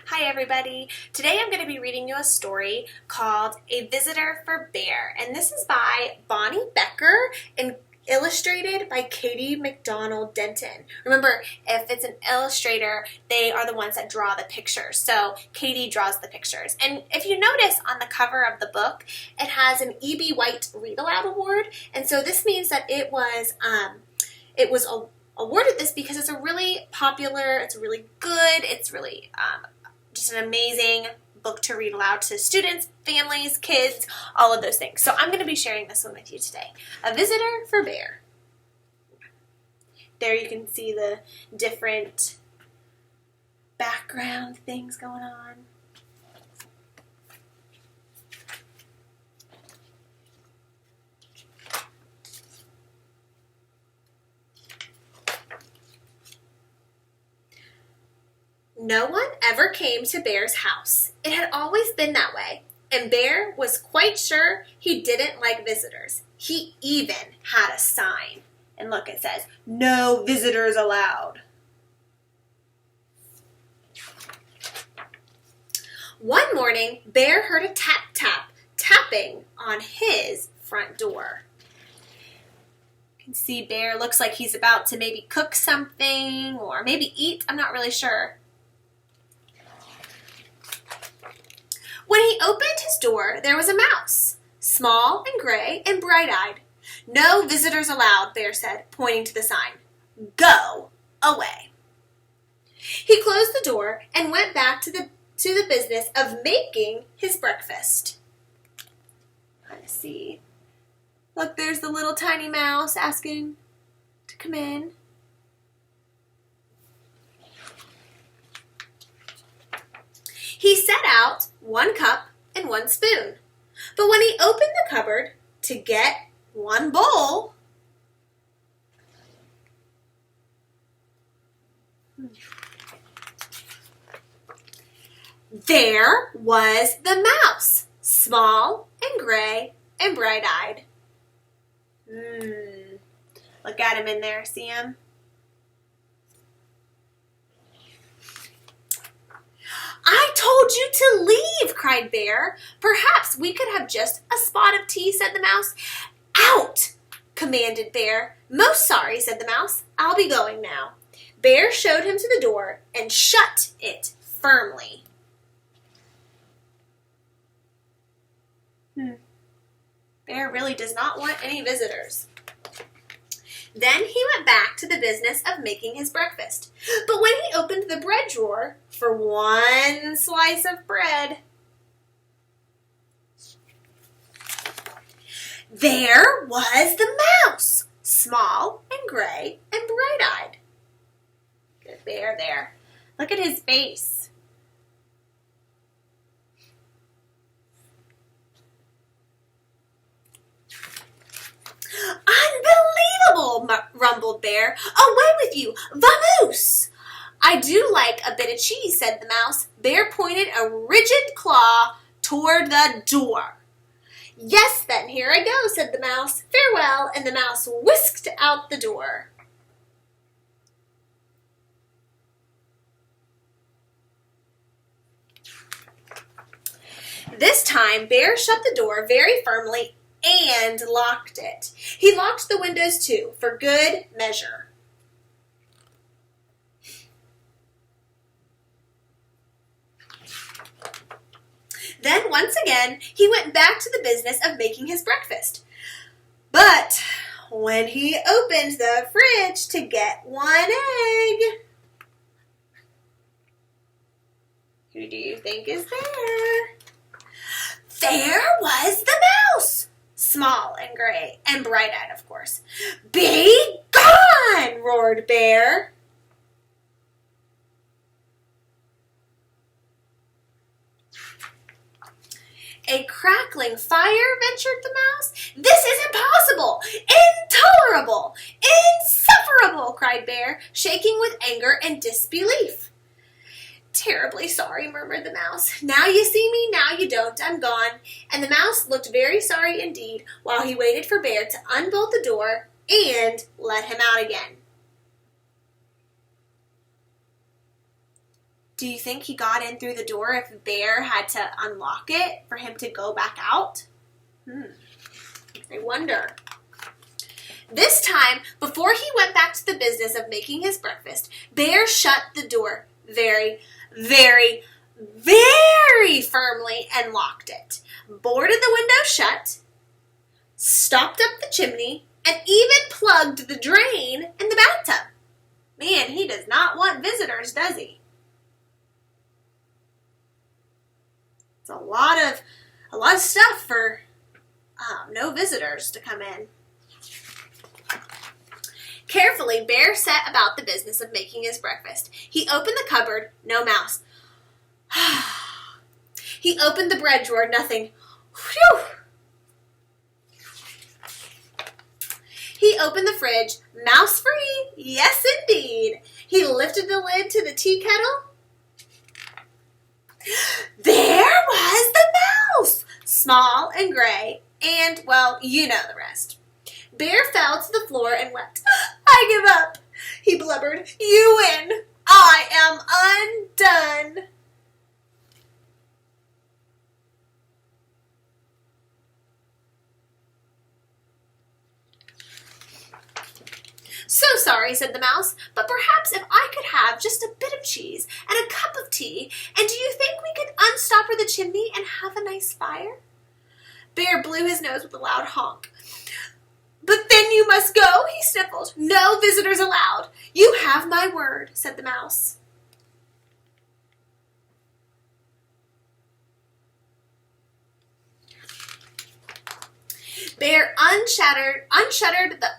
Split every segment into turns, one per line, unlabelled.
Hi everybody! Today I'm going to be reading you a story called A Visitor for Bear, and this is by Bonnie Becker and illustrated by Katie McDonald Denton. Remember, if it's an illustrator, they are the ones that draw the pictures, so Katie draws the pictures. And if you notice on the cover of the book, it has an E.B. White Read Aloud Award, and so this means that it was awarded this because it's a really popular, it's really good, it's really just an amazing book to read aloud to students, families, kids, all of those things. So I'm going to be sharing this one with you today. A Visitor for Bear. There you can see the different background things going on. No one ever came to Bear's house. It had always been that way, and Bear was quite sure he didn't like visitors. He even had a sign. And look, it says, "No visitors allowed." One morning, Bear heard a tap-tap tapping on his front door. You can see Bear looks like he's about to maybe cook something or maybe eat. I'm not really sure. When he opened his door, there was a mouse, small and gray and bright-eyed. "No visitors allowed," Bear said, pointing to the sign. "Go away." He closed the door and went back to the business of making his breakfast. Let's see. Look, there's the little tiny mouse asking to come in. He set out 1 cup and 1 spoon. But when he opened the cupboard to get 1 bowl, there was the mouse, small and gray and bright-eyed. Look at him in there, see him? "I told you to leave," cried Bear. "Perhaps we could have just a spot of tea," said the mouse. "Out!" commanded Bear. "Most sorry," said the mouse. "I'll be going now." Bear showed him to the door and shut it firmly. Bear really does not want any visitors. Then he went back to the business of making his breakfast. But when he opened the bread drawer for 1 slice of bread, there was the mouse, small and gray and bright-eyed. Good Bear there. Look at his face. "Unbelievable," rumbled Bear. "Away with you! Vamoose!" "I do like a bit of cheese," said the mouse. Bear pointed a rigid claw toward the door. "Yes, then, here I go," said the mouse. "Farewell," and the mouse whisked out the door. This time, Bear shut the door very firmly and locked it. He locked the windows too, for good measure. Then once again, he went back to the business of making his breakfast. But when he opened the fridge to get 1 egg, who do you think is there? There was the mouse, small and gray and bright-eyed, of course. "Be gone!" roared Bear. "A crackling fire?" ventured the mouse. "This is impossible! Intolerable! Insufferable!" cried Bear, shaking with anger and disbelief. "Terribly sorry," murmured the mouse. "Now you see me, now you don't. I'm gone." And the mouse looked very sorry indeed while he waited for Bear to unbolt the door and let him out again. Do you think he got in through the door if Bear had to unlock it for him to go back out? I wonder. This time, before he went back to the business of making his breakfast, Bear shut the door very, very, very firmly and locked it, boarded the window shut, stopped up the chimney, and even plugged the drain in the bathtub. Man, he does not want visitors, does he? It's a lot of stuff for no visitors to come in. Carefully, Bear set about the business of making his breakfast. He opened the cupboard, no mouse. He opened the bread drawer, nothing. Whew! He opened the fridge, mouse free, yes indeed. He lifted the lid to the tea kettle. There was the mouse, small and gray, and, well, you know the rest. Bear fell to the floor and wept. I give up, he blubbered. You win. I am undone. So sorry, said the mouse, but perhaps if I could have just a bit of cheese and a cup of tea, and do you think we could unstopper the chimney and have a nice fire? Bear blew his nose with a loud honk. But then you must go, he sniffled. No visitors allowed. You have my word, said the mouse. Bear unshuttered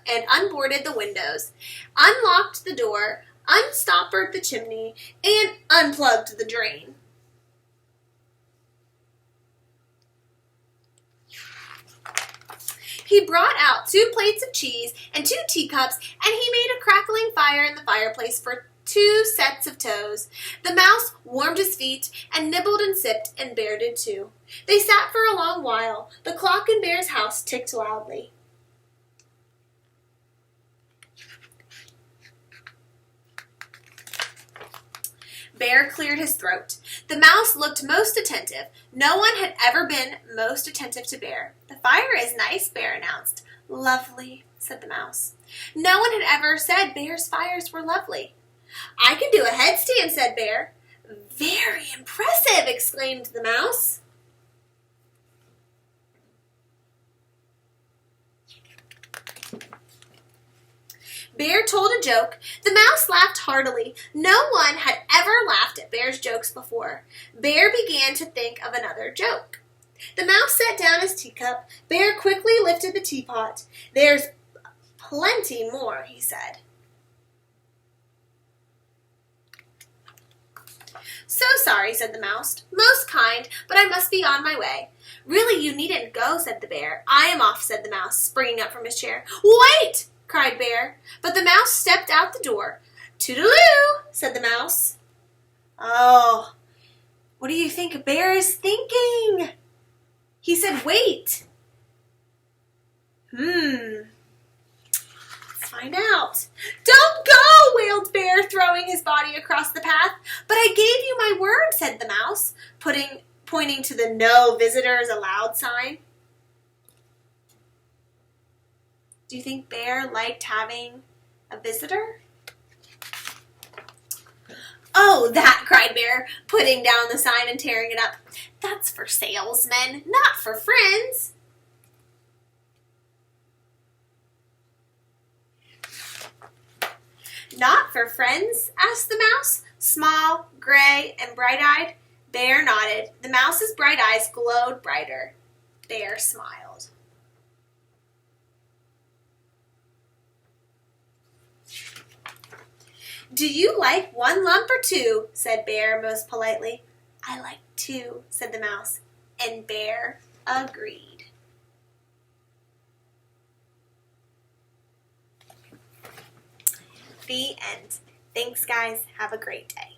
and unboarded the windows, unlocked the door, unstoppered the chimney, and unplugged the drain. He brought out 2 plates of cheese and 2 teacups, and he made a crackling fire in the fireplace for 2 sets of toes. The mouse warmed his feet and nibbled and sipped, and Bear did too. They sat for a long while. The clock in Bear's house ticked loudly. Bear cleared his throat. The mouse looked most attentive. No one had ever been most attentive to Bear. The fire is nice, Bear announced. Lovely, said the mouse. No one had ever said Bear's fires were lovely. I can do a headstand, said Bear. Very impressive, exclaimed the mouse. Bear told a joke. The mouse laughed heartily. No one had ever laughed at Bear's jokes before. Bear began to think of another joke. The mouse set down his teacup. Bear quickly lifted the teapot. There's plenty more, he said. So sorry, said the mouse. Most kind, but I must be on my way. Really, you needn't go, said the bear. I am off, said the mouse, springing up from his chair. Wait! Cried Bear, but the mouse stepped out the door. Toodaloo, said the mouse. Oh, what do you think Bear is thinking? He said, wait. Let's find out. Don't go, wailed Bear, throwing his body across the path. But I gave you my word, said the mouse, pointing to the no visitors allowed sign. Do you think Bear liked having a visitor? Oh, that, cried Bear, putting down the sign and tearing it up. That's for salesmen, not for friends. Not for friends? Asked the mouse, small, gray, and bright-eyed. Bear nodded. The mouse's bright eyes glowed brighter. Bear smiled. Do you like 1 lump or 2? Said Bear most politely. I like 2, said the mouse, and Bear agreed. The end. Thanks, guys. Have a great day.